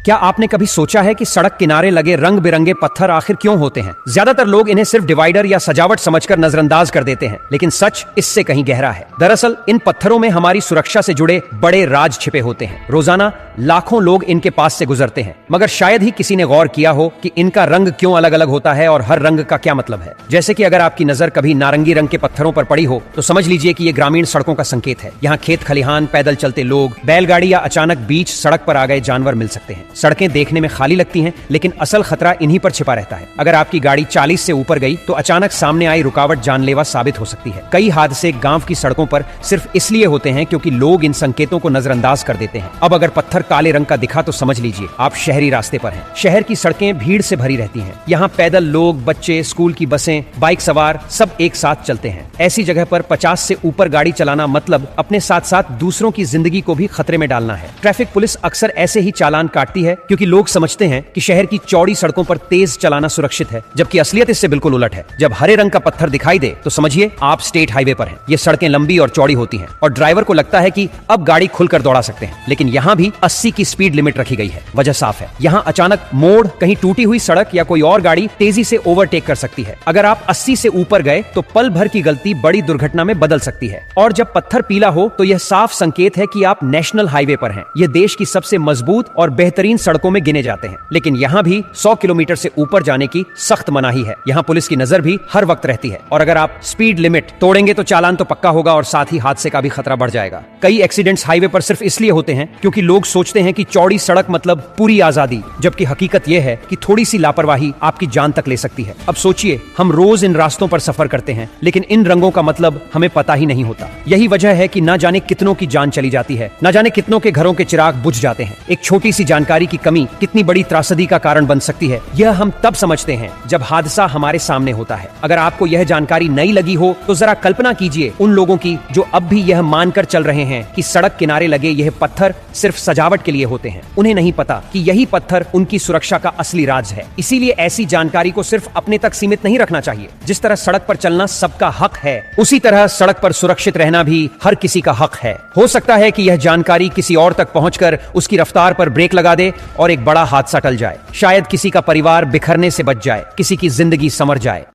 क्या आपने कभी सोचा है कि सड़क किनारे लगे रंग बिरंगे पत्थर आखिर क्यों होते हैं? ज्यादातर लोग इन्हें सिर्फ डिवाइडर या सजावट समझकर नजरअंदाज कर देते हैं, लेकिन सच इससे कहीं गहरा है। दरअसल इन पत्थरों में हमारी सुरक्षा से जुड़े बड़े राज छिपे होते हैं। रोजाना लाखों लोग इनके पास से गुजरते हैं, मगर शायद ही किसी ने गौर किया हो कि इनका रंग क्यों अलग अलग होता है और हर रंग का क्या मतलब है। जैसे कि अगर आपकी नजर कभी नारंगी रंग के पत्थरों पर पड़ी हो तो समझ लीजिए कि ये ग्रामीण सड़कों का संकेत है। यहाँ खेत खलिहान, पैदल चलते लोग, बैलगाड़ी या अचानक बीच सड़क पर आ गए जानवर मिल सकते हैं। सड़कें देखने में खाली लगती हैं, लेकिन असल खतरा इन्हीं पर छिपा रहता है। अगर आपकी गाड़ी 40 से ऊपर गई तो अचानक सामने आई रुकावट जानलेवा साबित हो सकती है। कई हादसे गांव की सड़कों पर सिर्फ इसलिए होते हैं क्योंकि लोग इन संकेतों को नजरअंदाज कर देते हैं। अब अगर पत्थर काले रंग का दिखा तो समझ लीजिए आप शहरी रास्ते पर हैं। शहर की सड़कें भीड़ से भरी रहती हैं। यहाँ पैदल लोग, बच्चे, स्कूल की बसें, बाइक सवार सब एक साथ चलते हैं। ऐसी जगह पर 50 से ऊपर गाड़ी चलाना मतलब अपने साथ साथ दूसरों की जिंदगी को भी खतरे में डालना है। ट्रैफिक पुलिस अक्सर ऐसे ही चालान काटती है क्योंकि लोग समझते हैं कि शहर की चौड़ी सड़कों पर तेज चलाना सुरक्षित है, जबकि असलियत इससे बिल्कुल उलट है। जब हरे रंग का पत्थर दिखाई दे तो समझिए आप स्टेट हाईवे पर हैं। ये सड़कें लंबी और चौड़ी होती हैं और ड्राइवर को लगता है कि अब गाड़ी खुलकर दौड़ा सकते हैं, लेकिन यहाँ भी 80 की स्पीड लिमिट रखी गई है। वजह साफ है, यहाँ अचानक मोड़, कहीं टूटी हुई सड़क या कोई और गाड़ी तेजी से ओवरटेक कर सकती है। अगर आप 80 से ऊपर गए तो पल भर की गलती बड़ी दुर्घटना में बदल सकती है। और जब पत्थर पीला हो तो यह साफ संकेत है कि आप नेशनल हाईवे पर हैं। यह देश की सबसे मजबूत और बेहतरीन सड़कों में गिने जाते हैं, लेकिन यहाँ भी 100 किलोमीटर से ऊपर जाने की सख्त मनाही है। यहाँ पुलिस की नजर भी हर वक्त रहती है और अगर आप स्पीड लिमिट तोड़ेंगे तो चालान तो पक्का होगा और साथ ही हादसे का भी खतरा बढ़ जाएगा। कई एक्सीडेंट्स हाईवे पर सिर्फ इसलिए होते हैं क्योंकि लोग सोचते हैं कि चौड़ी सड़क मतलब पूरी आजादी, जबकि हकीकत यह है कि थोड़ी सी लापरवाही आपकी जान तक ले सकती है। अब सोचिए, हम रोज इन रास्तों पर सफर करते हैं, लेकिन इन रंगों का मतलब हमें पता ही नहीं होता। यही वजह है कि ना जाने कितनों की जान चली जाती है, ना जाने कितनों के घरों के चिराग बुझ जाते हैं। एक छोटी सी जानकारी की कमी कितनी बड़ी त्रासदी का कारण बन सकती है, यह हम तब समझते हैं जब हादसा हमारे सामने होता है। अगर आपको यह जानकारी नई लगी हो तो जरा कल्पना कीजिए उन लोगों की जो अब भी यह मानकर चल रहे हैं कि सड़क किनारे लगे यह पत्थर सिर्फ सजावट के लिए होते हैं। उन्हें नहीं पता कि यही पत्थर उनकी सुरक्षा का असली राज है। इसीलिए ऐसी जानकारी को सिर्फ अपने तक सीमित नहीं रखना चाहिए। जिस तरह सड़क पर चलना सबका हक है, उसी तरह सड़क पर सुरक्षित रहना भी हर किसी का हक है। हो सकता है कि यह जानकारी किसी और तक पहुंचकर उसकी रफ्तार पर ब्रेक लगा दे और एक बड़ा हादसा टल जाए। शायद किसी का परिवार बिखरने से बच जाए, किसी की जिंदगी संवर जाए।